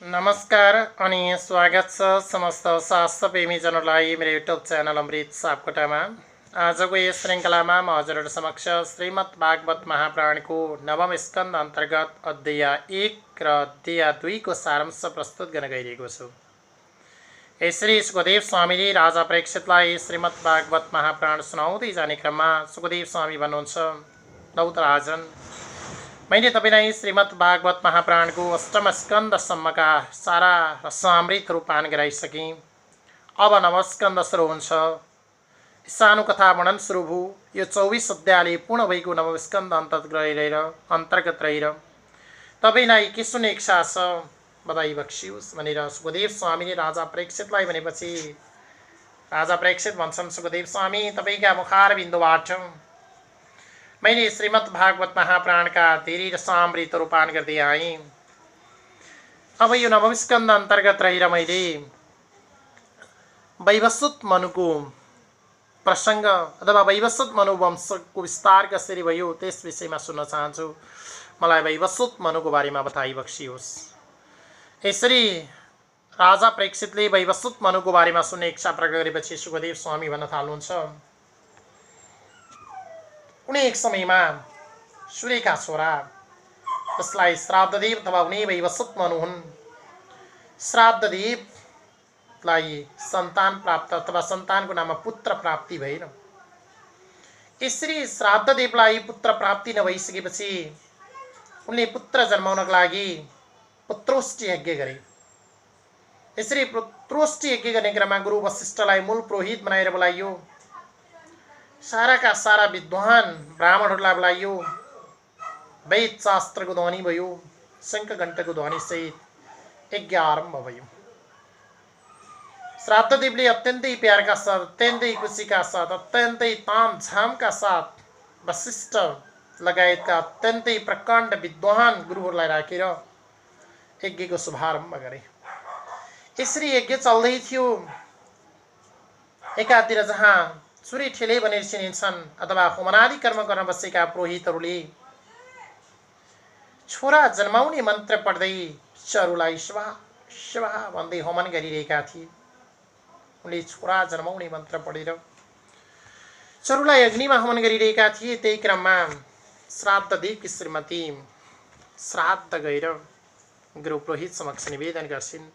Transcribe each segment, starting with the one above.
नमस्कार अनि स्वागत छ समस्त शास्त्र प्रेमीजनहरूलाई मेरो युट्युब च्यानल अमृत सापकोटामा। आजको यस श्रृङ्खलामा म हजुरहरू समक्ष श्रीमद् भागवत महापुराणको नवम स्कन्द अन्तर्गत अध्याय 1 र अध्याय 2 को सारांश प्रस्तुत गर्न गइरहेको छु। यसरी सुखदेव स्वामीले राजा परीक्षितलाई श्रीमद् भागवत महापुराण सुनाउँदै जाने क्रममा सुखदेव स्वामी भन्नुहुन्छ, नौत राजन, मैले तपाईलाई श्रीमद् भागवत महापुराणको अष्टम स्कन्धसम्मका सारा रसामृतहरू पान गराइसकेँ। अब नवस्कन्ध सुरु हुन्छ। सानो कथा वर्णन सुरु भयो। यो 24 अध्यायले पूर्ण भएको नवस्कन्ध अन्तर्गत रहेर तपाईलाई के सुन्ने इच्छा छ बधाई बक्सियोस् भनेर सुखदेव स्वामीले राजा परीक्षितलाई भनेपछि राजा परीक्षित भन्छन्, सुखदेव स्वामी, तपाईँका मुखार बिन्दुबाट मैले श्रीमद् भागवत महापुराणका धेरै रसामृतहरू पान गर्दै आएँ। अब यो नवम स्कन्ध अन्तर्गत रहेर मैले वैवस्वत मनुको प्रसङ्ग अथवा वैवस्वत मनु वंशको विस्तार कसरी भयो त्यस विषयमा सुन्न चाहन्छु। मलाई वैवस्वत मनुको बारेमा बताइ बक्सियोस्। यसरी राजा परीक्षितले वैवस्वत मनुको बारेमा सुन्ने इच्छा प्रकट गरेपछि सुखदेव स्वामी भन्न थाल्नुहुन्छ, कुनै एक समयमा सूर्यका छोरा जसलाई श्राद्धदेव अथवा उनी वैवस्वत मनु हुन्, श्राद्धदेवलाई सन्तान प्राप्त अथवा सन्तानको नाममा पुत्र प्राप्ति भएन। यसरी श्राद्धदेवलाई पुत्र प्राप्ति नभइसकेपछि उनले पुत्र जन्माउनको लागि पुत्रोष्टि यज्ञ गरे। यसरी पुत्रोष्टि यज्ञ गर्ने क्रममा गुरु वशिष्ठलाई मूल पुरोहित बनाएर बोलाइयो। साराका सारा विद्वान ब्राह्मणहरूलाई बोलाइयो। वेद शास्त्रको ध्वनि भयो, शङ्ख घण्टको ध्वनि सहित यज्ञ आरम्भ भयो। श्राद्धदेवले अत्यन्तै प्यारका साथ, अत्यन्तै खुसीका साथ, अत्यन्तै तामझामका साथ वशिष्ठ लगायतका अत्यन्तै प्रकाण्ड विद्वान गुरुहरूलाई राखेर यज्ञको शुभारम्भ गरे। यसरी यज्ञ चल्दै थियो। एकातिर जहाँ सूर्य ठेले भनेर चिनिन्छन् अथवा होमनादि कर्म गर्न बसेका पुरोहितहरूले छोरा जन्माउने मन्त्र पढ्दै चरुलाई स्वाहा स्वाहा भन्दै होमन गरिरहेका थिए। उनले छोरा जन्माउने मन्त्र पढेर चरुलाई अग्निमा होमन गरिरहेका थिए। त्यही क्रममा श्राद्धदेवकी श्रीमती श्राद्ध गएर गुरु पुरोहित समक्ष निवेदन गर्छिन्।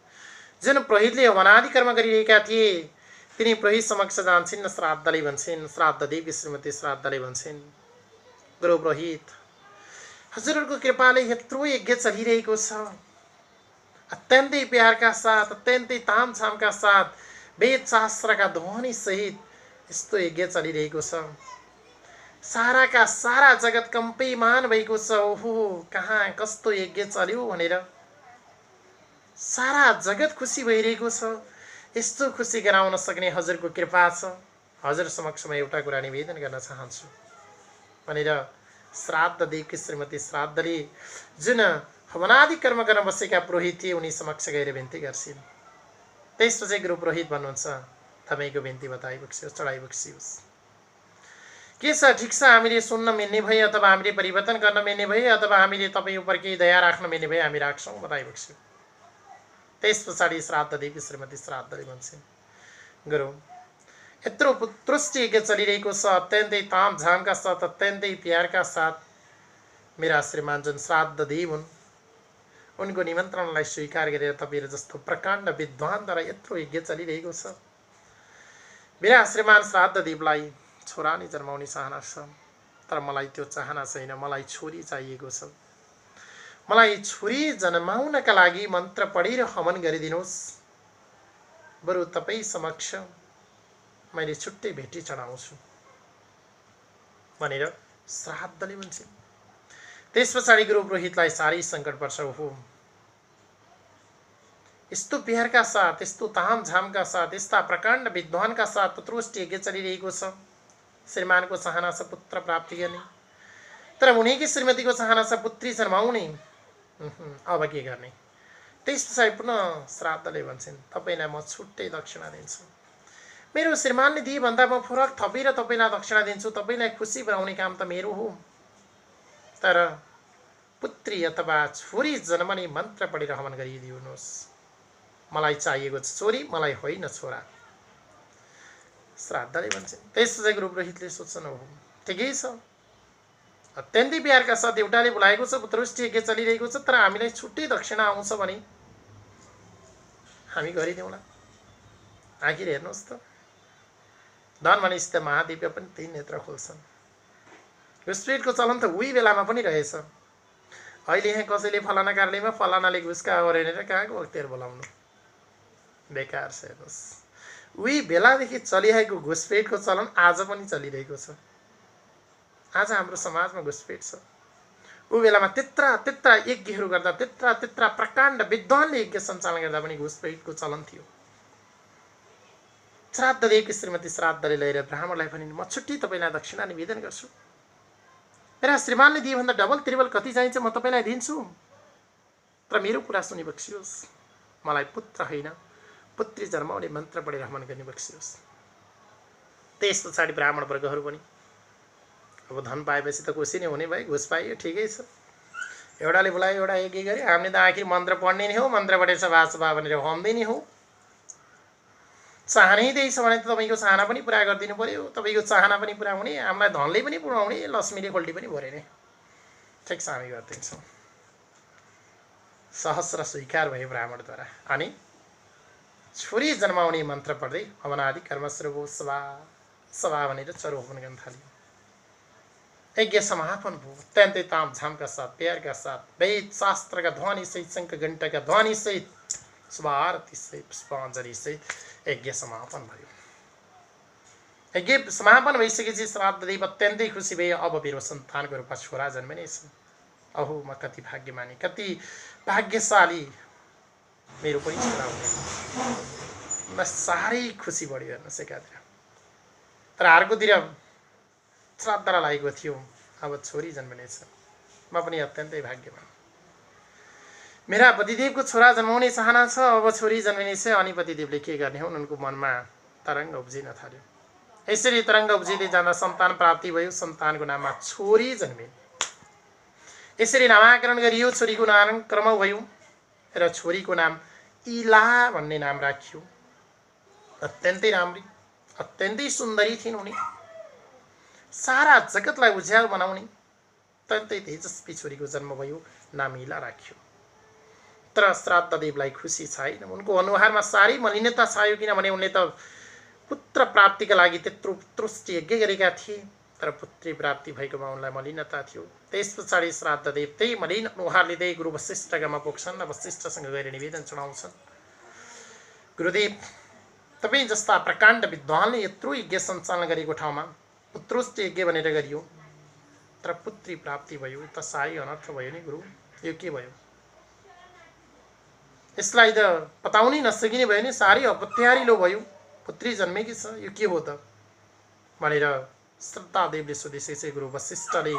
जुन पुरोहितले होमनादि कर्म गरिरहेका थिए तिनी पुरोहित समक्ष जान्छन्। श्राद्धले भन्छन्, श्राद्धदेवकी श्रीमती श्राद्धले भन्छन्, गुरु पुरोहित, हजुरहरूको कृपाले यत्रो यज्ञ चलिरहेको छ। अत्यन्तै प्यारका साथ, अत्यन्तै तामझामका साथ वेद शास्त्रका ध्वनि सहित यस्तो यज्ञ चलिरहेको छ। साराका सारा जगत कम्पैमान भएको छ। ओहो, कहाँ कस्तो यज्ञ चल्यो भनेर सारा जगत खुसी भइरहेको छ। यस्तो खुसी गराउन सक्ने हजुरको कृपा छ। हजुर समक्ष म एउटा कुरा निवेदन गर्न चाहन्छु भनेर श्राद्धदेवकी श्रीमती श्राद्धले जुन हवनादि कर्म गर्न बसेका पुरोहित थिए उनी समक्ष गएर बिन्ती गर्छिन्। त्यसपछि गुरु पुरोहित भन्नुहुन्छ, तपाईँको बिन्ती बताइ बक्सियोस्, चढाइ बक्सियोस्। के छ, ठिक छ, हामीले सुन्न मिल्ने भए अथवा हामीले परिवर्तन गर्न मिल्ने भए अथवा हामीले तपाईँ उपर केही दया राख्न मिल्ने भए हामी राख्छौँ, बताइ बक्स्यो। त्यस पछाडि श्राद्धदेवकी श्रीमती श्राद्धले भन्छन्, गुरु, यत्रो पुत्रोष्टि यज्ञ चलिरहेको छ। अत्यन्तै तामझामका साथ, अत्यन्तै प्यारका साथ मेरा श्रीमान जुन श्राद्धदेव हुन् उनको निमन्त्रणलाई स्वीकार गरेर तपाईँ जस्तो प्रकाण्ड विद्वानद्वारा यत्रो यज्ञ चलिरहेको छ। मेरा श्रीमान श्राद्धदेवलाई छोरा नै जन्माउने चाहना छ, तर मलाई त्यो चाहना छैन। मलाई छोरी चाहिएको छ। मलाई छोरी जन्माउनका लागि मन्त्र पढेर हवन गरिदिनुहोस्। बरु तपाईँ समक्ष मैले छुट्टै भेटी चढाउँछु भनेर श्राद्धले भन्छन्। त्यस पछाडि गुरु पुरोहितलाई साह्रै सङ्कट पर्छ। ओहो, यस्तो प्यारका साथ, यस्तो तामझामका साथ, यस्ता प्रकाण्ड विद्वानका साथ पुत्रोष्टि यज्ञ चलिरहेको छ। श्रीमानको चाहना छ पुत्र प्राप्ति गर्ने, तर उनीकी श्रीमतीको चाहना छ पुत्री जन्माउने। अब के गर्ने? त्यस पछाडि पुनः श्राद्धले भन्छन्, तपाईँलाई म छुट्टै दक्षिणा दिन्छु। मेरो श्रीमानले दिए भन्दा म फरक थपेर तपाईँलाई दक्षिणा दिन्छु। तपाईँलाई खुसी बनाउने काम त मेरो हो, तर पुत्री अथवा छोरी जन्मने मन्त्र पढेर हवन गरिदिनुहोस्। मलाई चाहिएको छ छोरी, मलाई होइन छोरा। श्राद्धले भन्छ। त्यसपछि गुरु पुरोहितले सोच्छन् हो ठिकै छ, अत्यन्तै प्यारका साथ एउटाले बोलाएको छ, पुत्रवृष्टि यज्ञ चलिरहेको छ, तर हामीलाई छुट्टै दक्षिणा आउँछ भने हामी गरिदिउँला। आखिर हेर्नुहोस् त, धन भनेपछि त महादेव्य पनि त्यही नेत्र खोल्छन्। घुसपेटको चलन त उही बेलामा पनि रहेछ। अहिले यहाँ कसैले फलाना कार्यालयमा फलानाले घुसका गरेर कहाँको अख्तियार बोलाउनु, बेकार छ। हेर्नुहोस्, उही बेलादेखि चलिरहेको घुसपेटको चलन आज पनि चलिरहेको छ। आज हाम्रो समाजमा घुसपेट छ। ऊ बेलामा त्यत्रा त्यत्रा यज्ञहरू गर्दा, त्यत्रा त्यत्रा प्रकाण्ड विद्वानले यज्ञ सञ्चालन गर्दा पनि घुसपेटको चलन थियो। श्राद्ध दिएकी श्रीमती श्राद्धले लिएर ब्राह्मणलाई पनि म छुट्टी तपाईँलाई दक्षिणा निवेदन गर्छु, मेरा श्रीमानले दिएभन्दा डबल त्रिबल कति चाहिन्छ म तपाईँलाई दिन्छु, तर मेरो कुरा सुनि बक्सियोस्। मलाई पुत्र होइन पुत्री जन्माउने मन्त्र पढेर हवन गर्ने बक्सियोस्। त्यस पछाडि ब्राह्मण वर्गहरू पनि अब धन पाएपछि त खुसी नै हुने भए, घुस पाइयो ठिकै छ। एउटाले बोलायो, एउटा यज्ञ गरे, हामीले त आखिर मन्त्र पढ्ने नै हो, मन्त्र पढेर सभा भनेर हम्दै नै हो। चाहनै त्यही छ भने त तपाईँको चाहना पनि पुरा गरिदिनु पर्यो, तपाईँको चाहना पनि पुरा हुने, हामीलाई धनले पनि पुऱ्याउने, लक्ष्मीले खोल्टी पनि भरेने। ठिक छ, हामी गरिदिन्छौँ। सहस्र स्वीकार भयो ब्राह्मणद्वारा। अनि छोरी जन्माउने मन्त्र पढ्दै हवनादि कर्मस्वरूप सभा भनेर चरो हवन गर्न थाल्यो। यज्ञ समापन भयो अत्यन्तै तामझामका साथ, प्यारका साथ, वेद शास्त्रका ध्वनि सहित, शङ्ख घण्टाका ध्वनि सहित, शुभ आरती सहित, पुष्पाञ्जली सहित यज्ञ समापन भयो। यज्ञ समापन भइसकेपछि श्राद्धदेव अत्यन्तै खुसी भए, अब मेरो सन्तानको रूपमा छोरा जन्मिनेछ। अहो म कति भाग्यमानी, कति भाग्यशाली, मेरो पनि छोरा हुने। म साह्रै खुसी बढ्यो। हेर्नुहोस् एकातिर। तर अर्कोतिर श्राद्धलाई लागेको थियो अब छोरी जन्मिनेछ, म पनि अत्यन्तै भाग्यवान, मेरा पतिदेवको छोरा जन्माउने चाहना छ, अब छोरी जन्मिनेछ। अनि पतिदेवले के गर्ने हुन्, उनको मनमा तरङ्ग उब्जिन थाल्यो। यसरी तरङ्ग उब्जिँदै जाँदा सन्तान प्राप्ति भयो। सन्तानको नाममा छोरी जन्मिन्। यसरी नामाकरण गरियो, छोरीको नामकरण भयो र छोरीको नाम इला भन्ने नाम राखियो। अत्यन्तै राम्री, अत्यन्तै सुन्दरी थिइन् उनी, सारा जगतलाई उज्यालो बनाउने अत्यन्तै तेजस्वी छोरीको जन्म भयो, नाम इला राखियो। तर श्राद्धदेवलाई खुसी छैन, उनको अनुहारमा साह्रै मलिनता छायो, किनभने उनले त पुत्र प्राप्तिका लागि त्यत्रो उत्कृष्ट यज्ञ गरेका थिए, तर पुत्री प्राप्ति भएकोमा उनलाई मलिनता थियो। त्यस पछाडि श्राद्धदेव त्यही मलिन अनुहार लिँदै गुरु वशिष्ठकामा पुग्छन् र वशिष्ठसँग गएर निवेदन चढाउँछन्। गुरुदेव, तपाईँ जस्ता प्रकाण्ड विद्वानले यत्रो यज्ञ सञ्चालन गरेको ठाउँमा उत्कृष्ट यज्ञ भनेर गरियो, तर पुत्री प्राप्ति भयो, त साह्रै अनर्थ भयो नि गुरु, यो के भयो? यसलाई त बताउनै नसकिने भयो नि, साह्रै अपत्यारिलो भयो, पुत्री जन्मेकी छ, यो के हो त भनेर श्रद्धादेवले सोधेपछि गुरु वशिष्ठले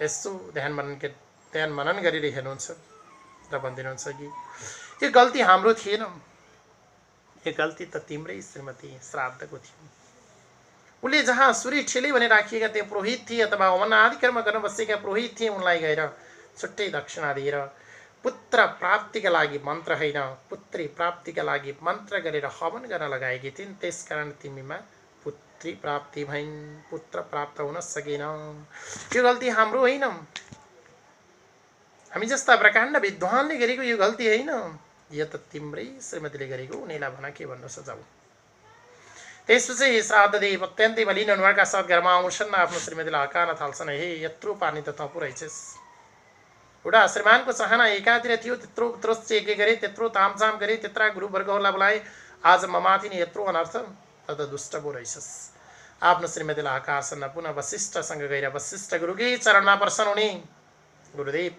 यसो ध्यान मनन गरेर हेर्नुहुन्छ र भनिदिनुहुन्छ कि यो गल्ती हाम्रो थिएन, यो गल्ती त तिम्रै श्रीमती श्राद्धको थियो। उसले जहाँ सूर्य ठेले भने राखिएका त्यो पुरोहित थिए अथवा हवन आदि कर्म गर्न बसेका पुरोहित थिए, उनलाई गएर छुट्टै दक्षिणा दिएर पुत्र प्राप्तिका लागि मन्त्र होइन पुत्री प्राप्तिका लागि मन्त्र गरेर हवन गर्न लगाएकी थिइन्। त्यसकारण तिमीमा पुत्री प्राप्ति भइन्, पुत्र प्राप्त हुन सकेन। यो गल्ती हाम्रो होइन, हामी जस्ता प्रकाण्ड विद्वानले गरेको यो गल्ती होइन, यो त तिम्रै श्रीमतीले गरेको, उनीलाई भन के भन्न सजाऊ। त्यसपछि श्राद्धदेव अत्यन्तै मलिन अनुहारका साथ घरमा आउँछन्, आफ्नो श्रीमतीलाई हकार्न थाल्छन्। हे यत्रो पानी त तँ पो रहेछस्। एउटा श्रीमानको चाहना एकातिर थियो, त्यत्रो उत्कृष्ट यज्ञ गरे, त्यत्रो तामझाम गरे, त्यत्रा गुरुवर्गहरूलाई बोलाए, आज ममाथि नै यत्रो अनर्थ, त दुष्ट पो रहेछस्। आफ्नो श्रीमतीलाई हकार्छन्। पुनः वशिष्ठसँग गएर वशिष्ठ गुरुकै चरणमा पर्छन् उनी। गुरुदेव,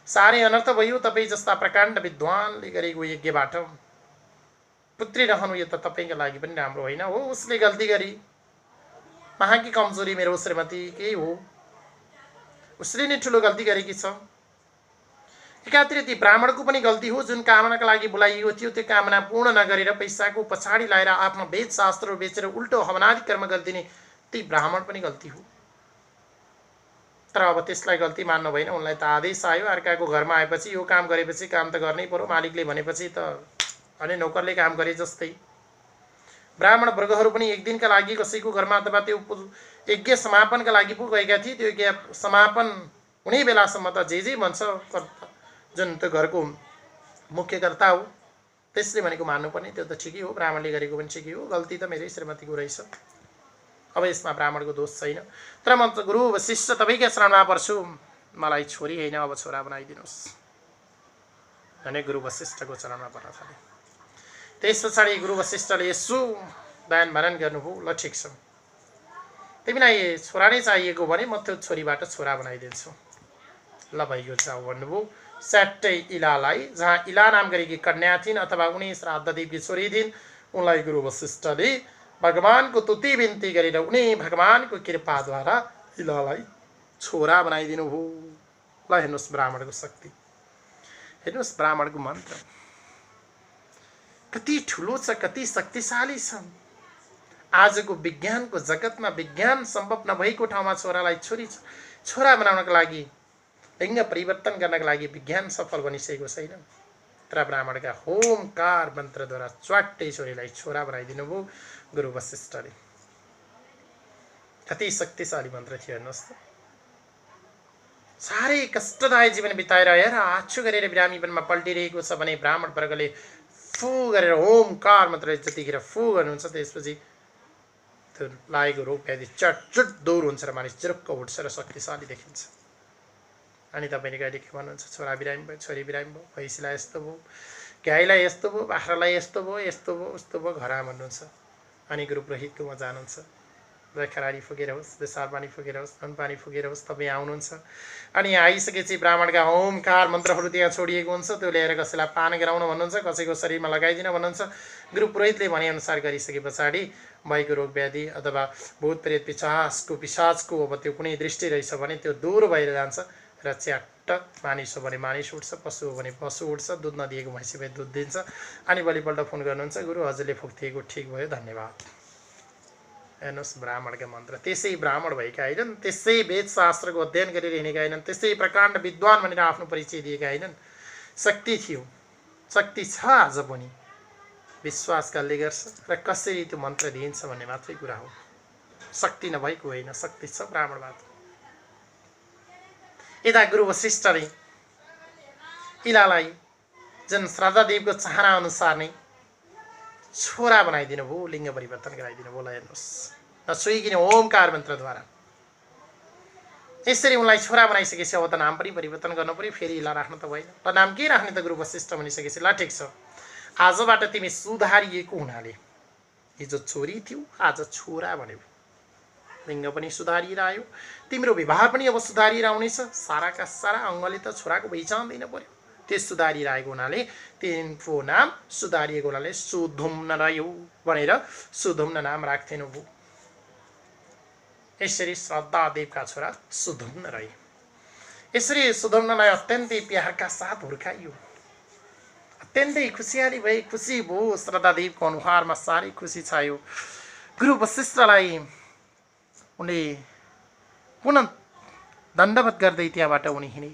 साह्रै अनर्थ भयो, तपाईँ जस्ता प्रकाण्ड विद्वानले गरेको यज्ञबाट पुत्री रहनु यो त तपाईँको लागि पनि राम्रो होइन। हो उसले गल्ती गरी, महाकी कमजोरी मेरो श्रीमती केही हो, उसले नै ठुलो गल्ती गरेकी छ। एकातिर ती ब्राह्मणको पनि गल्ती हो, जुन कामनाका लागि बोलाइएको थियो त्यो कामना पूर्ण नगरेर पैसाको पछाडि लाएर आफ्नो वेद शास्त्रहरू बेचेर उल्टो हवनादि कर्म गरिदिने ती ब्राह्मण पनि गल्ती हो। तर अब त्यसलाई गल्ती मान्नु भएन। उनलाई त आदेश आयो, अर्काको घरमा आएपछि यो काम गरेपछि काम त गर्नै पर्यो, मालिकले भनेपछि त अनि नोकरले काम गरे जस्तै। ब्राह्मण वर्गहरू पनि एक दिनका लागि कसैको घरमा अथवा त्यो यज्ञ समापनका लागि पो गएका थिए। त्यो यज्ञ समापन हुने बेलासम्म त जे भन्छ जुन त्यो घरको मुख्यकर्ता हो त्यसले भनेको मान्नुपर्ने, त्यो त ठिकै हो, ब्राह्मणले गरेको पनि ठिकै हो, गल्ती त मेरै श्रीमतीको रहेछ। अब यसमा ब्राह्मणको दोष छैन। तर म त गुरु वशिष्ठ तपाईँकै शरणमा पर्छु, मलाई छोरी होइन अब छोरा बनाइदिनुहोस् भने गुरु वशिष्ठको चरणमा पर्न थाले। त्यस पछाडि गुरु वशिष्ठले यसो दान भरण गर्नुभयो, ल ठिक छ, तिमीलाई छोरा नै चाहिएको भने म त्यो छोरीबाट छोरा बनाइदिन्छु, ल भइगयो जाऊ भन्नुभयो। स्याट्टै इलालाई, जहाँ इला नाम गरेकी कन्या थिइन् अथवा उनी श्राद्धदेवकी छोरी थिइन्, उनलाई गुरु वशिष्ठले भगवानको तुति बिन्ती गरेर उनी भगवानको कृपाद्वारा इलालाई छोरा बनाइदिनु भयो। ल हेर्नुहोस् ब्राह्मणको शक्ति, हेर्नुहोस् ब्राह्मणको मन्त्र कति ठुलो छ, कति शक्तिशाली छ। आजको विज्ञानको जगतमा विज्ञान सम्भव नभएको ठाउँमा छोरालाई छोरा बनाउनका लागि, लिङ्ग परिवर्तन गर्नका लागि विज्ञान सफल बनिसकेको छैन। तर ब्राह्मणका होमकार मन्त्रद्वारा च्वाट्टै छोरीलाई छोरा बनाइदिनु भयो गुरु वशिष्ठले। कति शक्तिशाली मन्त्र थियो हेर्नुहोस् त। साह्रै कष्टदायी जीवन बिताएर हेर आछु गरेर बिरामीपनमा पल्टिरहेको छ भने ब्राह्मण वर्गले फु गरेर होमकार मन्त्र जतिखेर फु गर्नुहुन्छ त्यसपछि त्यो लागेको रोग व्याधि चटचुट दूर हुन्छ र मानिस चिरुक्क उठ्छ र शक्तिशाली देखिन्छ। अनि तपाईँले कहिले के भन्नुहुन्छ, छोरा बिरामी भयो, छोरी बिरामी भयो, भैँसीलाई यस्तो भयो, गाईलाई यस्तो भयो, बाख्रालाई यस्तो भयो, यस्तो भयो, उस्तो भयो, घर भन्नुहुन्छ। अनि गुरु पुरोहितकोमा जानुहुन्छ, खरानी फुकेर होस्, बेसार पानी फुकेर होस्, नुन पानी फुकेर होस्, तपाईँ आउनुहुन्छ। अनि यहाँ आइसकेपछि ब्राह्मणका होमकार मन्त्रहरू त्यहाँ छोडिएको हुन्छ, त्यो ल्याएर कसैलाई पान गराउन भन्नुहुन्छ, कसैको शरीरमा लगाइदिन भन्नुहुन्छ। गुरु पुरोहितले भनेअनुसार गरिसके पछाडि भएको रोग व्याधि अथवा भूत प्रेत पिशाचको अब त्यो कुनै दृष्टि रहेछ भने त्यो दूर भएर जान्छ र च्याट्ट मानिस हो भने मानिस उठ्छ, पशु हो भने पशु उठ्छ, दुध नदिएको भैँसी भए दुध दिन्छ। अनि भोलिपल्ट फोन गर्नुहुन्छ, गुरु हजुरले फुक्तिएको ठिक भयो, धन्यवाद। हेर्नुहोस् ब्राह्मणका मन्त्र। त्यसै ब्राह्मण भएका होइनन्, त्यसै वेदशास्त्रको अध्ययन गरेर हिँडेका होइनन्, त्यसै प्रकाण्ड विद्वान भनेर आफ्नो परिचय दिएका होइनन्। शक्ति थियो, शक्ति छ आज पनि, विश्वास कसले गर्छ र कसरी त्यो मन्त्र दिइन्छ भन्ने मात्रै कुरा हो। शक्ति नभएको होइन, शक्ति छ ब्राह्मणबाट। यता गुरु वशिष्ठले इलालाई जुन श्रद्धादेवको चाहना अनुसार नै छोरा बनाइदिनु भयो, लिङ्ग परिवर्तन गराइदिनु भयो। ल हेर्नुहोस्, नछोइकिन ओमकार मन्त्रद्वारा यसरी उनलाई छोरा बनाइसकेपछि अब त नाम पनि परिवर्तन गर्नु पर्यो, फेरि इला राख्नु त भएन। र नाम के राख्ने त गुरु वशिष्ठ भनिसकेपछि, ल ठिक छ, आजबाट तिमी सुधारिएको हुनाले हिजो छोरी थियो आज छोरा भन्यो, लिङ्ग पनि सुधारिएर आयो, तिम्रो विवाह पनि अब सुधारिएर आउनेछ, साराका सारा अङ्गले त छोराको पहिचान दिन पर्यो। त्यो सुधारिएर आएको हुनाले तिनको नाम सुधारिएको हुनाले सुधुम्न रह्यो भनेर सुधुम्न नाम राख्थेनु भयो। यसरी श्रद्धादेवका छोरा सुधुम्न रहे। यसरी सुधुम्नलाई अत्यन्तै प्यारका साथ हुर्काइयो, अत्यन्तै खुसियाली भए, खुसी भयो। श्रद्धादेवको अनुहारमा साह्रै खुसी छायो। गुरु वशिष्ठलाई उनले पुनः दण्डवत गर्दै त्यहाँबाट उनी हिँडे,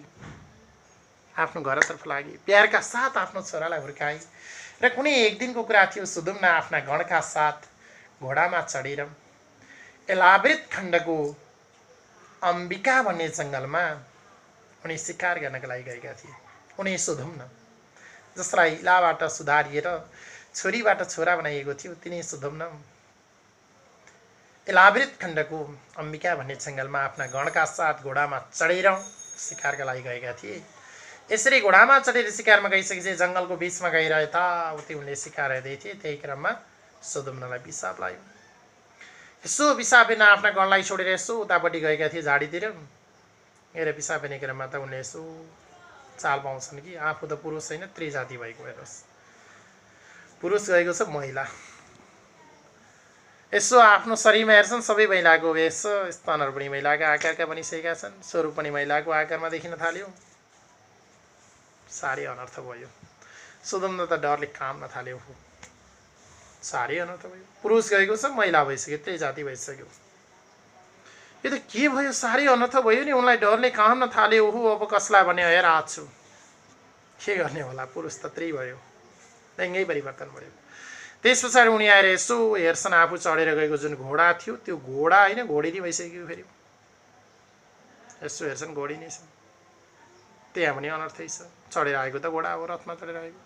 आफ्नो घरतर्फ लागे, प्यारका साथ आफ्नो छोरालाई हुर्काए। र कुनै एक दिनको कुरा थियो, सुधुम्न आफ्ना गणका साथ घोडामा चढेर एलावृत खण्डको अम्बिका भन्ने जङ्गलमा उनी शिकार गर्नका लागि गएका थिए। उनी सुधुम्न जसलाई इलाबाट सुधारिएर छोरीबाट छोरा बनाइएको थियो, तिनी सुधुम्न एलावृत खण्डको अम्बिका भन्ने जङ्गलमा आफ्ना गणका साथ घोडामा चढेर शिकारका लागि गएका थिए। यसरी घोडामा चढेर शिकारमा गइसकेपछि जङ्गलको बिचमा गएर यताउति उनले शिकार हेर्दै थिए। त्यही क्रममा सुधुम्नलाई पिसाब लाग्यो। यसो पिसाब हेर्न आफ्ना गणलाई छोडेर यसो उतापट्टि गएका थिए झाडीतिर। हेरेर पिसाब हेर्ने क्रममा त उनले यसो चाल पाउँछन् कि आफू त पुरुष होइन, त्रिजाति भएको। हेर्नुहोस्, पुरुष गएको छ महिला, यसो आफ्नो शरीरमा हेर्छन् सबै महिलाको वेश, स्तनहरू पनि महिलाको आकारका बनिसकेका छन्, स्वरूप पनि महिलाको आकारमा देखिन थाल्यो। साह्रै अनर्थ भयो। सुधुम्न त डरले काम्न थाल्यो, साह्रै अनर्थ भयो। पुरुष गएको छ, महिला भइसक्यो, त्रिजाति भइसक्यो। यो त के भयो, साह्रै अनर्थ भयो नि। उनलाई डरले काम्न थाल्यो। ओहो अब कसलाई भने हेर आछु, के गर्ने होला। पुरुष त त्यही भयो, ढङ्गै परिवर्तन भयो। त्यस पछाडि उनी आएर यसो हेर्छन्, आफू चढेर गएको जुन घोडा थियो त्यो घोडा होइन घोडी भइसक्यो। फेरि यसो हेर्छन् घोडी नै छ, त्यहाँ पनि अनर्थै छ। चढेर आएको त घोडा हो, रथमा चढेर आएको।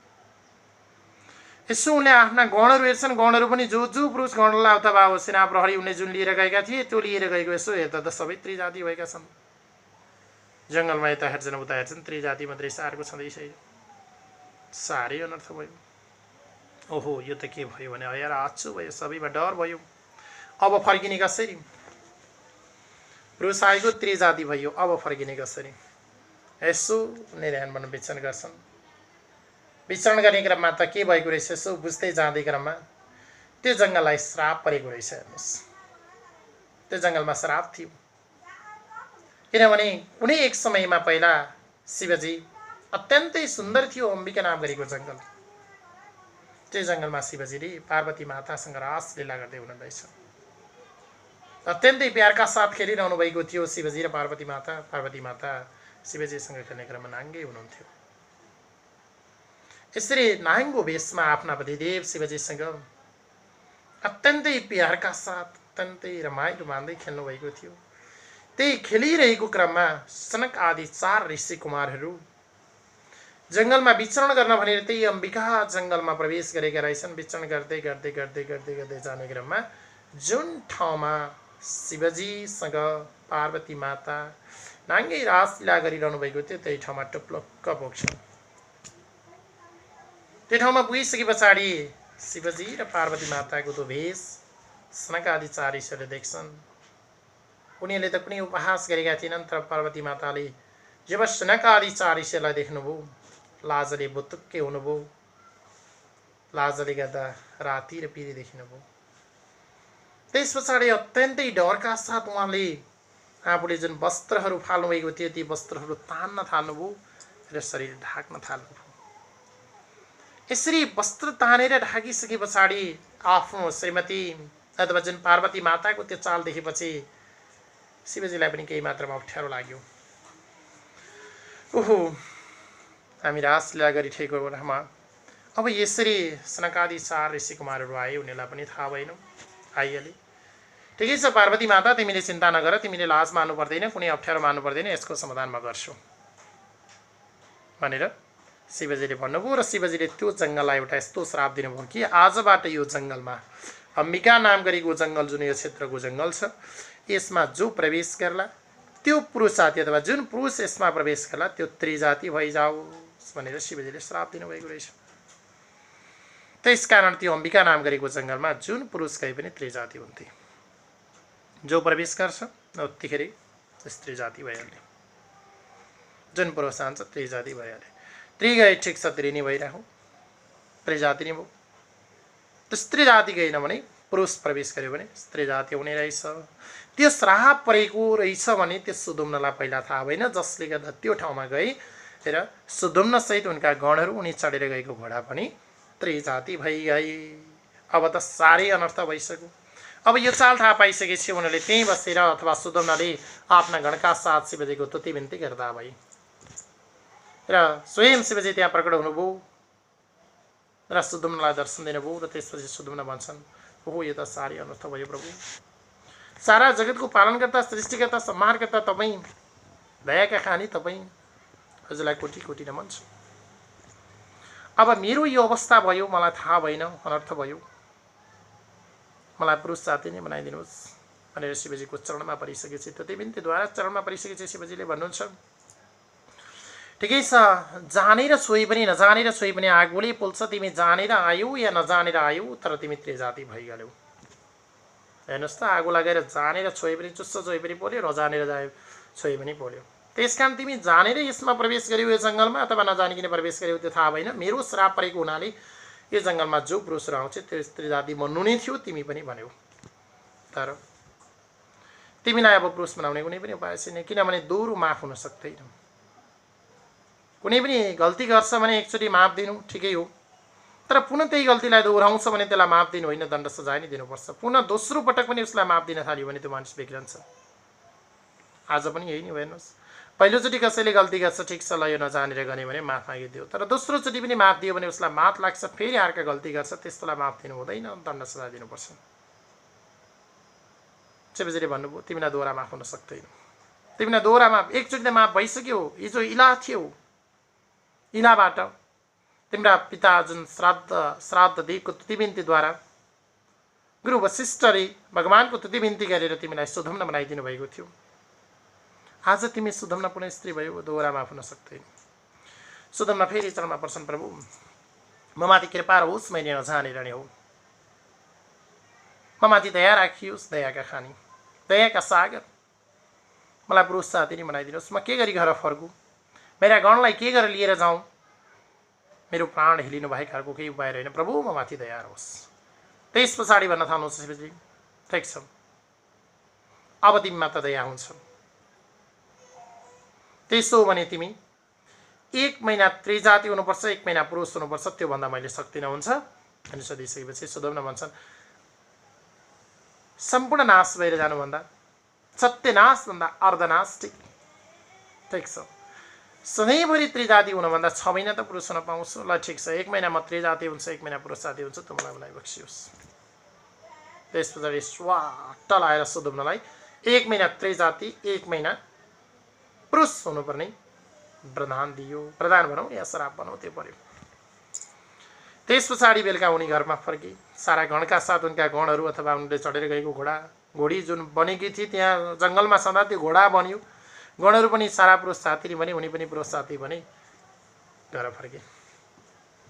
यसो उनले आफ्ना गणहरू हेर्छन्, गणहरू पनि जो पुरुष गणलाई अथवा अब सेना प्रहरी उनले जुन लिएर गएका थिए त्यो लिएर गएको। यसो हेर्दा त सबै त्रिजाति भएका छन्। जङ्गलमा यता हेर्छन् उता हेर्छन्, त्रिजाति मात्रै सारको छँदैछ। साह्रै अनर्थ भयो। ओहो यो त के भयो भने हेर आछु भयो, सबैमा डर भयो। अब फर्किने कसरी? पुरुष आएको, त्रिजाति भयो, अब फर्किने कसरी? यसो उनले ध्यान विचरण गर्छन्। विचरण गर्ने क्रममा त के भएको रहेछ, यसो बुझ्दै जाँदै क्रममा त्यो जङ्गललाई श्राप परेको रहेछ। हेर्नुहोस्, त्यो जङ्गलमा श्राप थियो। किनभने कुनै एक समयमा पहिला शिवजी अत्यन्तै सुन्दर थियो, अम्बिका नाम गरेको जङ्गल। त्यो जङ्गलमा शिवजीले पार्वती मातासँग रासलीला गर्दै हुनुहुँदैछ। अत्यन्तै प्यारका साथ खेलिरहनु भएको थियो शिवजी र पार्वती माता। पार्वती माता शिवजीसँग खेल्ने क्रममा नाङ्गै हुनुहुन्थ्यो। यसरी नाङ्गो भेषमा आफ्ना पतिदेव शिवजीसँग अत्यन्तै प्यारका साथ अत्यन्तै रमाइलो मान्दै खेल्नु भएको थियो। त्यही खेलिरहेको क्रममा सनक आदि 4 ऋषि कुमारहरू जङ्गलमा विचरण गर्न भनेर त्यही अम्बिका जङ्गलमा प्रवेश गरेका रहेछन्। विचरण गर्दै गर्दै गर्दै गर्दै गर्दै जाने क्रममा जुन ठाउँमा शिवजीसँग पार्वती माता नाङ्गै रासलीला गरिरहनु भएको थियो त्यही ठाउँमा टुप्लक्क पुग्छन्। त्यो ठाउँमा पुगिसके पछाडि शिवजी र पार्वती माताको त्यो भेष सनक आदि 4 ऋषिहरूले देख्छन्। उनीहरूले त कुनै उपहास गरेका थिएनन्, तर पार्वती माताले जब सनक आदि 4 ऋषिहरूलाई देख्नुभयो, लाजले बुतुक्कै हुनुभयो। लाजले गर्दा राति र पिरी देखिनुभयो। त्यस पछाडि अत्यन्तै डरका साथ उहाँले आफूले जुन वस्त्रहरू फाल्नुभएको थियो ती वस्त्रहरू तान्न थाल्नुभयो र शरीर ढाक्न थाल्नुभयो। यसरी वस्त्र तानेर ढाकिसके पछाडि आफ्नो श्रीमती अथवा जुन पार्वती माताको त्यो चाल देखेपछि शिवजीलाई पनि केही मात्रामा अप्ठ्यारो लाग्यो। ओहो हामी रासलीला गरिरहेको बेलामा अब यसरी सनकादि 4 ऋषि कुमारहरू आए, उनीहरूलाई पनि थाहा भएन, आइहाले। ठिकै छ पार्वती माता, तिमीले चिन्ता नगर, तिमीले लाज मान्नु पर्दैन, कुनै अप्ठ्यारो मान्नु पर्दैन, यसको समाधान म गर्छु भनेर शिवजीले भन्नुभयो। र शिवजीले त्यो जङ्गललाई एउटा यस्तो श्राप दिनुभयो कि आजबाट यो जङ्गलमा अम्बिका नाम गरेको जङ्गल जुन यो क्षेत्रको जङ्गल छ, यसमा जो प्रवेश गर्ला त्यो पुरुष जाति अथवा जुन पुरुष यसमा प्रवेश गर्ला त्यो त्रिजाति भइजाओस् भनेर शिवजीले श्राप दिनुभएको रहेछ। त्यसकारण त्यो अम्बिका नाम गरेको जङ्गलमा जुन पुरुष गए पनि त्रिजाति हुन्थे। जो प्रवेश गर्छ उत्तिखेर त्रिजाति भइहाल्ने, जुन पुरुष जान्छ त्रिजाति भइहाल्ने। त्रि गए ठिक छ, त्रि नै भइरहँ, त्रिजाति नै भयो। त्यो स्त्री जाति गएन भने पुरुष प्रवेश गर्यो भने स्त्री जाति हुने रहेछ। त्यो श्राप परेको रहेछ भने त्यो सुदुम्नलाई पहिला थाहा भएन, जसले गर्दा त्यो ठाउँमा गए र सुदुम्न सहित उनका गणहरू उनी चढेर गएको घोडा पनि त्रिजाति भइगए। अब त साह्रै अनर्थ भइसक्यो। अब यो चाल थाहा पाइसकेपछि उनीहरूले त्यहीँ बसेर अथवा सुदुम्नले आफ्ना गणका साथ शिवजीको तुति बिन्ती गर्दा भए र स्वयं शिवजी त्यहाँ प्रकट हुनुभयो र सुदुम्नलाई दर्शन दिनुभयो। र त्यसपछि सुदुम्न भन्छन्, ओहो यो त साह्रै अनर्थ भयो प्रभु, सारा जगतको पालनकर्ता सृष्टिकर्ता संहारकर्ता तपाईँ, दयाका खानी तपाईँ, हजुरलाई कोटी कोटी नमन छ। अब मेरो यो अवस्था भयो, मलाई थाहा भएन, अनर्थ भयो, मलाई पुरुष जाति नै बनाइदिनुहोस् भनेर शिवजीको चरणमा परिसकेपछि तुति बिन्तीद्वारा चरणमा परिसकेपछि शिवजीले भन्नुहुन्छ, ठिकै छ, जानेर छोए पनि नजानेर छोए पनि आगोले पोल्छ, तिमी जानेर आयौ या नजानेर आयौ तर तिमी त्रिजाति भइगयौ। हेर्नुहोस् त, आगो लागेर जानेर छोए पनि चुस्स छोए पनि पोल्यो, नजानेर छोए पनि पोल्यो। त्यसकारण तिमी जानेर यसमा प्रवेश गर्यौ यो जङ्गलमा अथवा नजानिकन प्रवेश गर्यौ त्यो थाहा भएन। मेरो श्राप परेको हुनाले यो जङ्गलमा जो पुरुषहरू आउँछ त्यो त्रिजाति बन्नु नै थियो, तिमी पनि भन्यौ। तर तिमीलाई अब पुरुष बनाउने कुनै पनि उपाय छैन, किनभने दोहोरो माफ हुन सक्दैन। कुनै पनि गल्ती गर्छ भने एकचोटि माफ दिनु ठिकै हो, तर पुनः त्यही गल्तीलाई दोहोऱ्याउँछ भने त्यसलाई माफ दिनु होइन, दण्ड सजाय नै दिनुपर्छ। पुनः दोस्रो पटक पनि उसलाई माफ दिन थाल्यो भने त्यो मानिस बिग्रन्छ। आज पनि यही नै हेर्नुहोस्, पहिलोचोटि कसैले गल्ती गर्छ, ठिक छ ल यो नजानेर गर्ने भने माफ मागिदियो, तर दोस्रोचोटि पनि माफ दियो भने उसलाई मात लाग्छ, फेरि अर्का गल्ती गर्छ, त्यस्तोलाई माफ दिनु हुँदैन, दण्ड सजाय दिनुपर्छ। शिवजीले भन्नुभयो तिमीलाई दोहोरा माफ हुन सक्दैन, तिमीलाई दोहोरा माफ एकचोटि त माफ भइसक्यो। हिजो इला थियो, इलाबाट तिम्रा पिता जुन श्राद्ध दिएको तुति बिन्तीद्वारा गुरु वशिष्ठले भगवानको तुति बिन्ती गरेर तिमीलाई सुधम्न बनाइदिनु भएको थियो। आज तिमी सुधम्न पुनः स्त्री भयो, दोहोरा माफ हुन सक्दैन। सुधम्न फेरि चरणमा पर्छन्, प्रभु म माथि कृपा रहोस्, मैले नजानेर नै हो, म माथि दया राखियोस्, दयाका खानी, दयाका सागर, मलाई पुरुष साथी नै बनाइदिनुहोस्। म के गरी घर फर्कु, मेरा गणलाई के गरेर लिएर जाउँ, मेरो प्राण हिलिनु बाहेक अर्को केही उपाय रहेन, प्रभु म माथि दया रहोस्। त्यस पछाडि भन्न थाल्नुहोस् शिवजी, ठिक छ अब तिमीमा त दया हुन्छ, त्यसो भने तिमी 1 महिना त्रिजाति हुनुपर्छ, 1 महिना पुरुष हुनुपर्छ, त्योभन्दा मैले सक्दिनँ हुन्छ। अनि सोधिसकेपछि सुधम्न भन्छन् सम्पूर्ण नाश भएर जानुभन्दा सत्यनाशभन्दा अर्धनाश ठिक छ, सधैँभरि त्रिजाति हुनुभन्दा 6 महिना त पुरुष हुन पाउँछु, ल ठिक छ 1 महिनामा त्रिजाति हुन्छ, 1 महिना पुरुष जाति हुन्छ, त मलाई बक्सियोस्। त्यस पछाडि स्वाट लाएर सुधम्नलाई 1 महिना त्रिजाति 1 महिना पुरुष हुनुपर्ने वरदान दियो, प्रदान भनौँ या श्राप भनौँ, त्यो पर्यो। त्यस पछाडि बेलुका उनी घरमा फर्के, सारा गणका साथ उनका गणहरू अथवा उनले चढेर गएको घोडी जुन बनेकी थिए त्यहाँ जङ्गलमा सदा त्यो घोडा बन्यो, गणहरू पनि सारा पुरुष साथी भने, उनी पनि पुरुष साथी भने घर फर्के।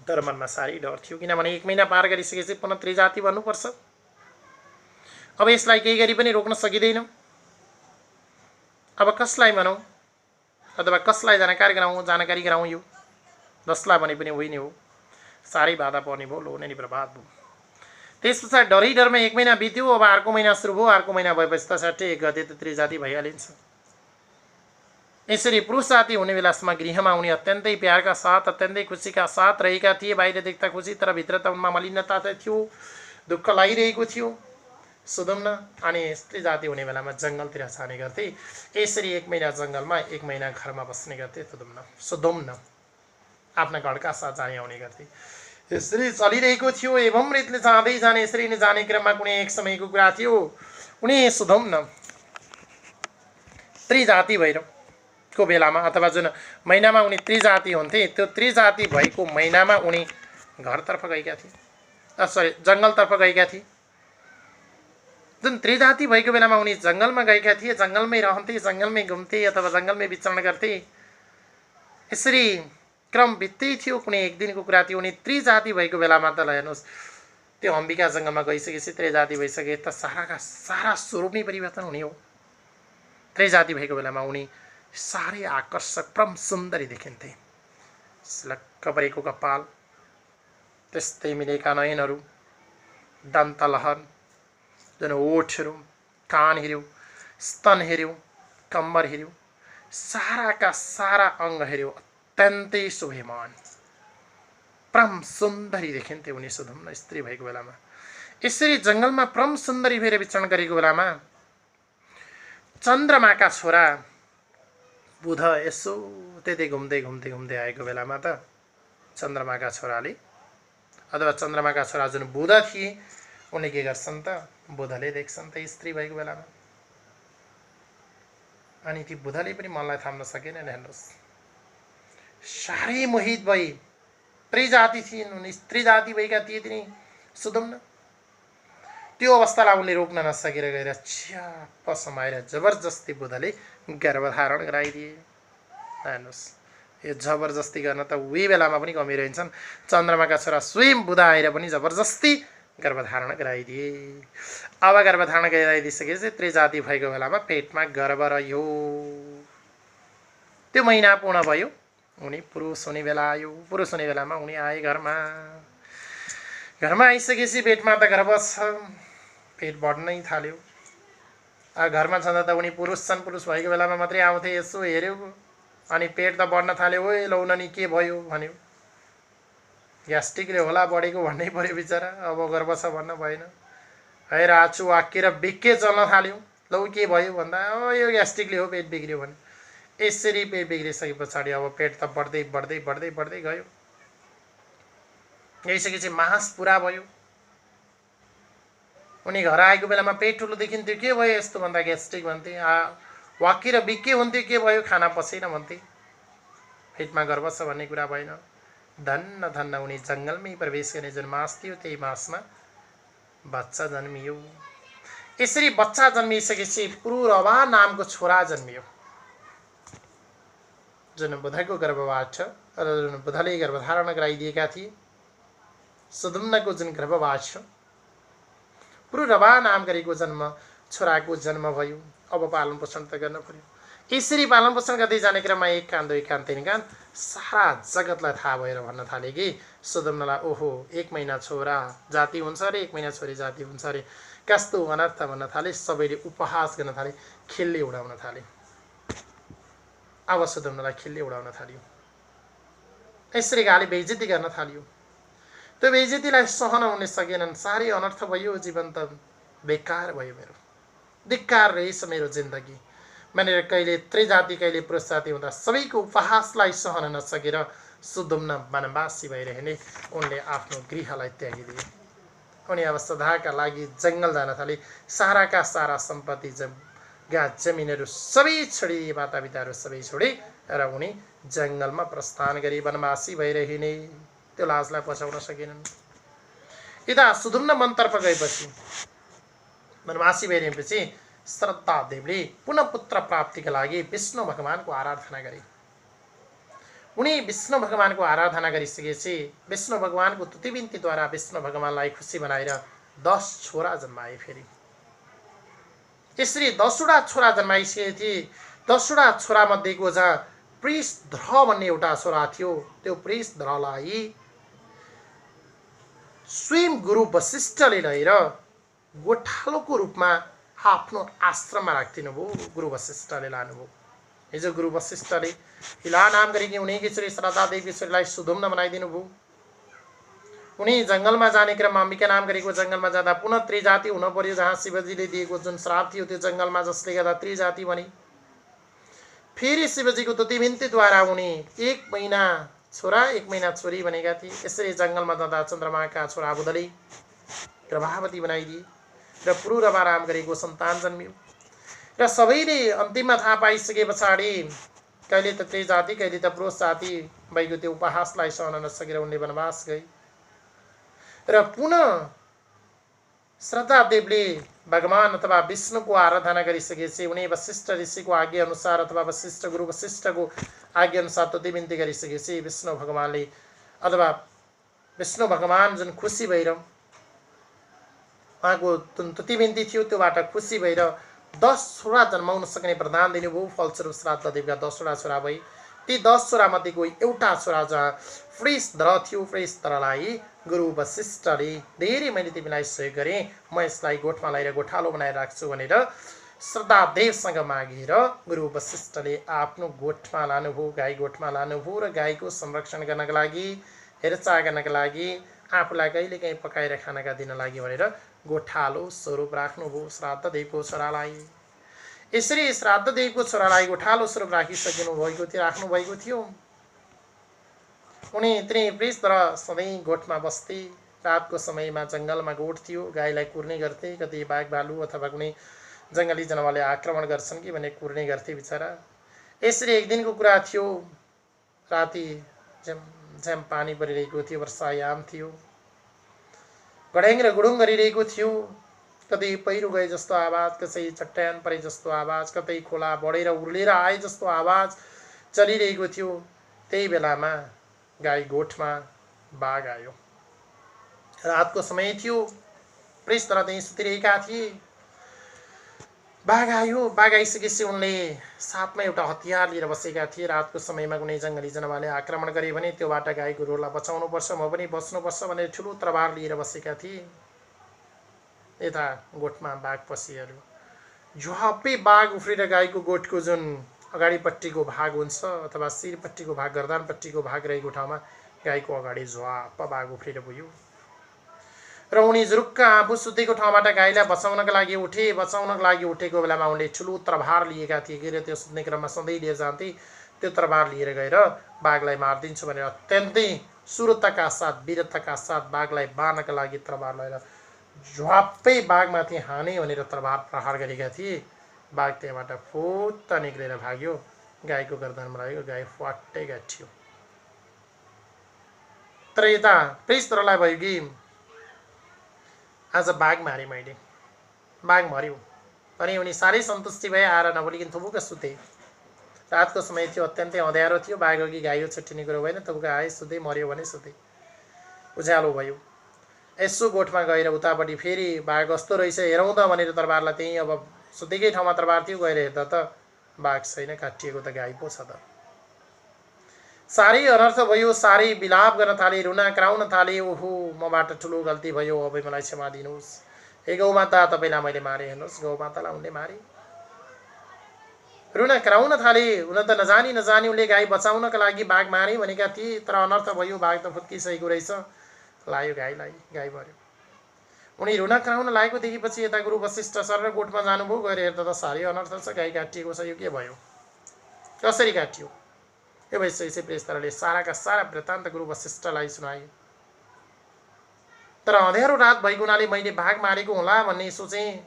तर मनमा साह्रै डर थियो, किनभने 1 महिना पार गरिसकेपछि पुनः त्रिजाति भन्नुपर्छ, अब यसलाई केही गरी पनि रोक्न सकिँदैन, अब कसलाई भनौँ अथवा कसलाई जानकारी गराउँ, यो जसलाई भने पनि होइन हो, साह्रै बाधा पर्ने भयो, लोने नि बर्बाद भयो। त्यस पछाडि डरै डरमा 1 महिना बित्यो, अब अर्को महिना सुरु भयो, अर्को महिना भएपछि त सट्टै 1 गते त त्रिजाति भइहालिन्छ। यसरी पुरुष जाति हुने बेलासम्म गृहमा उनी अत्यन्तै प्यारका साथ अत्यन्तै खुसीका साथ रहेका थिए। बाहिर देख्दा खुसी, तर भित्र त उनमा मलिनता थियो, दुःख लागिरहेको थियो सुधम्न। अनि स्त्री जाति हुने बेलामा जङ्गलतिर जाने गर्थे, यसरी 1 महिना जङ्गलमा 1 महिना घरमा बस्ने गर्थे सुधम्न आफ्ना घरका साथ जाने आउने गर्थे। यसरी चलिरहेको थियो। एवं रीतले जाँदै जाने, यसरी नै जाने क्रममा कुनै एक समयको कुरा थियो, उनी सुधम्न त्रिजाति भइरहेको बेलामा अथवा जुन महिनामा उनी त्रिजाति हुन्थे, त्यो त्रिजाति भएको महिनामा उनी घरतर्फ गएका थिए, जङ्गलतर्फ गएका थिए। जुन त्रिजाति भएको बेलामा उनी जङ्गलमा गएका थिए, जङ्गलमै रहन्थे, जङ्गलमै घुम्थे अथवा जङ्गलमै विचरण गर्थे। यसरी क्रम बित्दै थियो। कुनै एक दिनको कुरा थियो, उनी त्रिजाति भएको बेलामा त हेर्नुहोस्, त्यो अम्बिका जङ्गलमा गइसकेपछि त्रिजाति भइसके त साराका सारा स्वरूप नै परिवर्तन हुने हो। त्रिजाति भएको बेलामा उनी साह्रै आकर्षक परम सुन्दरी देखिन्थे। लक्क परेको कपाल, त्यस्तै मिलेका नयनहरू, दन्तलहर, जुन ओठहरू, कान हेऱ्यौँ, स्तन हेऱ्यौँ, कम्बर हेऱ्यौँ, साराका सारा अङ्ग हेऱ्यौँ, अत्यन्तै शोभेमान परम सुन्दरी देखिन्थे उनी सुधम्न स्त्री भएको बेलामा। यसरी जङ्गलमा परम सुन्दरी भएर विचरण गरेको बेलामा चन्द्रमाका छोरा बुध यसो त्यतै घुम्दै घुम्दै घुम्दै आएको बेलामा त चन्द्रमाका छोराले अथवा चन्द्रमाका छोरा जुन बुध थिए, उनले के गर्छन् त, बुधले देख्छन् त स्त्री भएको बेलामा। अनि ती बुधले पनि मनलाई थाम्न सकेन। हेर्नुहोस्, साह्रै मोहित भई, त्रिजाति थिइन्, उनी स्त्री जाति भएका थिए तिनी सुधम्न। त्यो अवस्थालाई उनले रोक्न नसकेर गएर छ्याप्प समाएर जबरजस्ती बुधले गर्भधारण गराइदिए। हेर्नुहोस्, यो जबरजस्ती गर्न त उही बेलामा पनि कमी रहन्छन्। चन्द्रमाका छोरा स्वयं बुध आएर पनि जबरजस्ती गर्भधारण गराइदिए। अब गर्भधारण गराइदिइसकेपछि त्रिजाति भएको बेलामा पेटमा गर्भ रह्यो। त्यो महिना पूर्ण भयो, उनी पुरुष हुने बेला आयो। पुरुष हुने बेलामा उनी आए घरमा। घरमा आइसकेपछि पेटमा त गर्भ छ, पेट बढ्नै थाल्यो। घरमा छँदा त उनी पुरुष छन्, पुरुष भएको बेलामा मात्रै आउँथे, यसो हेऱ्यो अनि पेट त बढ्न थाल्यो। ओए लौ नि के भयो भन्यो, ग्यास्ट्रिकले होला बढेको भन्नै पर्यो बिचरा, अब गर्भ छ भन्न भएन। हेर आछु वाक्केर बिक्के चल्न थाल्यो। लौ के भयो भन्दा यो ग्यास्ट्रिकले हो पेट बिग्रियो भने यसरी पेट बिग्रिसके पछाडि अब पेट त बढ्दै बढ्दै बढ्दै बढ्दै गयो। गइसकेपछि मास पुरा भयो। उनी घर आएको बेलामा पेट ठुलो देखिन्थ्यो, के भयो यस्तो भन्दा ग्यास्ट्रिक भन्थे। वाक्की र बिक्की हुन्थ्यो, के भयो खाना पसेन भन्थे। पेटमा गर्भ छ भन्ने कुरा भएन। धन्न धन्न उनी जङ्गलमै प्रवेश गर्ने जुन मास थियो त्यही मासमा बच्चा जन्मियो। यसरी बच्चा जन्मिसकेपछि पुरुरवा नामको छोरा जन्मियो, जुन बुधको गर्भबाट र जुन बुधले गर्भधारण गराइदिएका थिए। सुदुम्नको जुन गर्भबाट पुरुरवा नाम गरेको छोराको जन्म भयो। अब पालन पोषण त गर्न पर्यो। यसरी पालन पोषण गर्दै जाने क्रममा एक कान दुई कान तीन कान सारा जगतलाई थाहा भएर भन्न थाले कि सुदुम्नलाई ओहो 1 महिना छोरा जाति हुन्छ अरे, 1 महिना छोरी जाति हुन्छ अरे, कस्तो अनर्थ भन्न थाले। सबैले उपहास गर्न थाले, खिल्ली उडाउन थाले। अब सुदुम्नलाई खिल्ली उडाउन थाल्यो। यसरी गाली बेइज्जती गर्न थाल्यो। त्यो बेइज्जतीलाई सहन हुन सकेनन्। साह्रै अनर्थ भयो, जीवन त बेकार भयो मेरो, धिक्कार रहेछ मेरो जिन्दगी भनेर कहिले त्रिजाति कहिले पुरुष जाति हुँदा सबैको उपहासलाई सहन नसकेर सुदुम्न वनवासी भएर हिँडे। उनले आफ्नो गृहलाई त्यागिदिए। उनी अब सदाका लागि जङ्गल जान थाले। साराका सारा सम्पत्ति जमिनहरू सबै छोडी, मातापिताहरू सबै छोडी र उनी जङ्गलमा प्रस्थान गरी वनवासी भएर हिँडे। त्यो लाजलाई पचाउन सकेनन्। यता सुदुम्न वनतर्फ गएपछि, वनवासी भएर हिँडेपछि श्रद्धा देवले पुनः पुत्र प्राप्तिका लागि विष्णु भगवानको आराधना गरे। उनी विष्णु भगवानको आराधना गरिसकेपछि विष्णु भगवानको तुति बिन्तीद्वारा विष्णु भगवानलाई खुसी बनाएर 10 छोरा जन्माए। फेरि यसरी 10वटा छोरा जन्माइसकेको थिए। 10वटा छोरा मध्येको जहाँ प्रिसध्र भन्ने एउटा छोरा थियो, त्यो प्रिसध्रलाई स्वयं गुरु वशिष्ठले लिएर गोठालोको रूपमा आफ्नो आश्रममा राखिदिनु भयो। गुरु वशिष्ठले लानुभयो। हिजो गुरु वशिष्ठले हिला नाम गरेकी उनीकी छोरी श्रद्धा देवी छोरीलाई सुदुम्न बनाइदिनु भयो। उनी जङ्गलमा जाने क्रममा अम्बिका नाम गरेको जङ्गलमा जाँदा पुनः त्रिजाति हुन पर्यो। जहाँ शिवजीले दिएको जुन श्राप थियो त्यो जङ्गलमा, जसले गर्दा त्रिजाति बने। फेरि शिवजीको तुति बिन्तीद्वारा उनी 1 महिना छोरा 1 महिना छोरी बनेका थिए। यसरी जङ्गलमा जाँदा चन्द्रमाका छोरा बुधले गर्भावती बनाइदिए र पुरुरवा नाम गरेको सन्तान जन्मियो। र सबैले अन्तिममा थाहा पाइसके पछाडि कहिले त त्रिजाति कहिले त पुरुष जाति भएको त्यो उपहासलाई सहन नसकेर उनले वनवास गए। र पुनः श्रद्धा देवले भगवान अथवा विष्णुको आराधना गरिसकेपछि उनी वशिष्ठ ऋषिको आज्ञा अनुसार अथवा वशिष्ठ गुरु वशिष्ठको आज्ञा अनुसार तुति बिन्ती गरिसकेपछि विष्णु भगवानले अथवा विष्णु भगवान जुन खुसी भएर उहाँको जुन तुति बिन्ती थियो त्योबाट खुसी भएर 10 छोरा जन्माउन सक्ने वरदान दिनुभयो। फलस्वरूप श्राद्ध देवका 10वटा छोरा भए। ती 10 छोरा मध्येको एउटा छोरा जहाँ प्रिसध्र थियो, प्रिसध्रलाई गुरु वशिष्ठले धेरै मैले तिमीलाई सहयोग गरेँ, म यसलाई गोठमा ल्याएर गोठालो बनाएर राख्छु भनेर श्रद्धा देवसँग मागेर गुरु वशिष्ठले आफ्नो गोठमा लानुभयो, गाई गोठमा लानुभयो र गाईको संरक्षण गर्नका लागि, हेरचाह गर्नका लागि, आफूलाई कहिलेकाहीँ पकाएर खानका दिन लागि भनेर गोठालो स्वरूप राख्नुभयो श्राद्ध देवको छोरालाई। यसरी श्राद्ध देवको छोरालाई गोठालो स्वरूप राख्नु भएको थियो। उनी त्रिप्रिसध्र सधैँ गोठमा बस्थे। रातको समयमा जङ्गलमा गोठ थियो, गाईलाई कुर्ने गर्थे। कति बाघ भालु अथवा कुनै जङ्गली जनावरले आक्रमण गर्छन् कि भने कुर्ने गर्थे बिचरा। यसरी एक दिनको कुरा थियो। राति झ्याम पानी परिरहेको थियो, वर्षायाम थियो, गढेङ र गुडुङ गरिरहेको थियो। कतै पहिरो गए जस्तो आवाज, कसै चट्यान परे जस्तो आवाज, कतै खोला बढेर उर्लेर आए जस्तो आवाज चलिरहेको थियो। त्यही बेलामा गाई गोठमा बाघ आयो। रातको समय थियो, प्रिसध्र त्यहीँ सुतिरहेका थिए। बाघ आयो। बाघ आइसकेपछि उनले साथमा एउटा हतियार लिएर बसेका थिए। रातको समयमा कुनै जङ्गली जनावरले आक्रमण गरे भने त्योबाट गाई गोरुलाई बचाउनुपर्छ, म पनि बच्नुपर्छ भनेर ठुलो तरबार लिएर बसेका थिए। यता गोठमा बाघ पसिहाल्यो। झ्वाप्पै बाघ उफ्रेर गाईको गोठको जुन अगाडिपट्टिको भाग हुन्छ अथवा शिरपट्टिको भाग, गर्दनपट्टिको भाग रहेको ठाउँमा गाईको अगाडि झ्वाप्प बाघ उफ्रेर गयो। र उनी जुरुक्क आफू सुतेको ठाउँबाट गाईलाई बचाउनका लागि उठेको बेलामा उनले ठुलो तरबार लिएका थिए के अरे त्यो सुत्ने क्रममा सधैँ लिएर जान्थे। त्यो तरबार लिएर गएर बाघलाई मारिदिन्छु भनेर अत्यन्तै सुरताका साथ वीरताका साथ बाघलाई बार्नका लागि तरबार लिएर झ्वाप्पै बाघमाथि हाने भनेर तरबार प्रहार गरेका थिए। बाघ त्यहाँबाट फुत्त निक्लेर भाग्यो, गाईको गर्दनमा लाग्यो, गाई फ्वाट्टै गाँठियो। तर यता प्रेस्तरलाई भयो कि आज बाघ मारेँ मैले, बाघ मर्यो अनि उनी साह्रै सन्तुष्टि भए, आएर नबोलिकन थुबुक्क सुते। रातको समय थियो, अत्यन्तै अँध्यारो थियो, बाघ हो कि गाई हो छुट्टिने कुरो भएन। थुबुक्क आए, सुते, मर्यो भने सुते। उज्यालो भयो। यसो गोठमा गएर उतापट्टि फेरि बाघ कस्तो रहेछ हेरौँ त भनेर तरबारलाई त्यहीँ अब सुतेकै ठाउँमा तरबार थियो, गएर हेर्दा त बाघ छैन, काटिएको त गाई पो छ त। साह्रै अनर्थ भयो, साह्रै विलाप गर्न थाले, रुना कराउन थाले। ओहो, मबाट ठुलो गल्ती भयो, अब मलाई क्षमा दिनुहोस्। हे गौमाता, तपाईँलाई मैले मारे, हेर्नुहोस् गौमातालाई उनले मारे। रुना कराउन थाले। हुन त नजानी उनले गाई बचाउनका लागि बाघ मारे भनेका थिए, तर अनर्थ भयो, बाघ त फुत्किसकेको रहेछ। लायो गाईलाई, गाई मर्यो। उनी रुना कराउन लागेको देखेपछि यता गुरु वशिष्ठ सर गोठमा जानुभयो। गएर हेर्दा त साह्रै अनर्थ छ, गाई काटिएको छ। यो के भयो, कसरी काटियो? यो भइसकेपछि प्रेस्तरले साराका सारा वृत्तान्त गुरु वशिष्ठलाई सुनाए। तर अँध्यारो रात भएको हुनाले मैले बाघ मारेको होला भन्ने सोचेँ।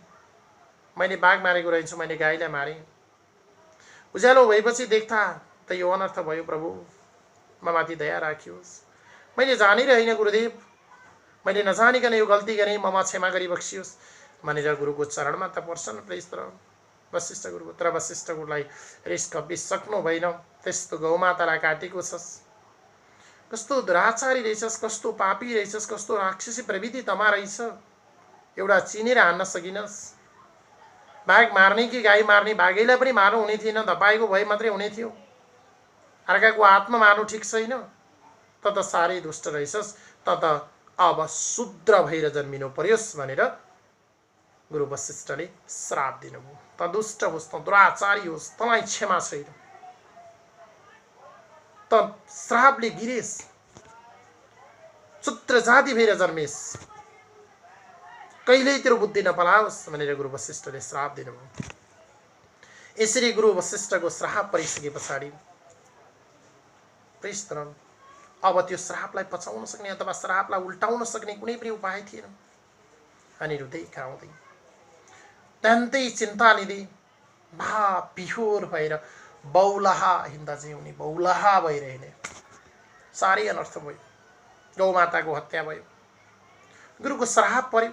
मैले बाघ मारेको रहेछु, मैले गाईलाई मारेँ। उज्यालो भएपछि देख्दा त यो अनर्थ भयो। प्रभु, ममाथि दया राखियोस्। मैले जानेर होइन गुरुदेव, मैले नजानिकन यो गल्ती गरेँ, ममा क्षमा गरी बक्सियोस् भनेर गुरुको चरणमा त पर्छन् प्रेस्तर वशिष्ठ गुरुको। तर वशिष्ठ गुरुलाई रिस कब्बिसक्नु भएन। त्यस्तो गौमातालाई काटेको छस्, कस्तो दुराचारी रहेछस्, कस्तो पापी रहेछस्, कस्तो राक्षसी प्रवृत्ति तमा रहेछ, एउटा चिनेर हान्न सकिनस्। बाघ मार्ने कि गाई मार्ने, बाघैलाई पनि मार्नु हुने थिएन, धपाएको भए मात्रै हुने थियो। अर्काको आत्मा मार्नु ठिक छैन। त त साह्रै दुष्ट रहेछस्, त त अब शूद्र भएर जन्मिनु पर्योस् भनेर गुरु वशिष्ठले श्राप दिनुभयो। त दुष्ट होस्, त दुराचारी होस्, तँलाई क्षमा छैन, त श्रापले गिरेस्, शूद्र जाति भएर जन्मेस्, कहिल्यै तेरो बुद्धि नपलाओस् भनेर गुरु वशिष्ठले श्राप दिनुभयो। यसरी गुरु वशिष्ठको श्राप परिसके पछाडि प्रेस्तर अब त्यो श्रापलाई पचाउन सक्ने अथवा श्रापलाई उल्टाउन सक्ने कुनै पनि उपाय थिएन। अनि रुँदै कराउँदै त्यन्तै चिन्ता लिँदै बिहोर भएर बौलाहा हिँड्दा चाहिँ उनी बौलाहा भएर हिँडे। साह्रै अनर्थ भयो, गौमाताको हत्या भयो, गुरुको श्राप पर्यो।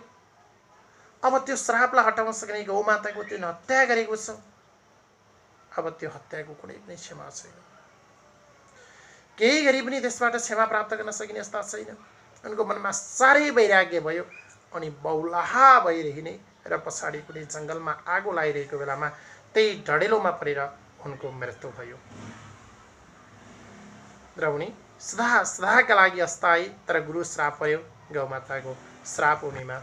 अब त्यो श्रापलाई हटाउन सक्ने गौमाताको त्यो हत्या गरेको छ, अब त्यो हत्याको कुनै पनि क्षमा छैन। केही गरी पनि त्यसबाट क्षमा प्राप्त गर्न सकिने अवस्था छैन। उनको मनमा साह्रै वैराग्य भयो। अनि बौलाहा भएर हिँडे र पछाडि कुनै जङ्गलमा आगो लागिरहेको बेलामा त्यही ढडेलोमा परेर उनको मृत्यु भयो। र उनी सदाका लागि अस्ताए। तर गुरु श्राप पर्यो, गौमाताको श्राप उनीमा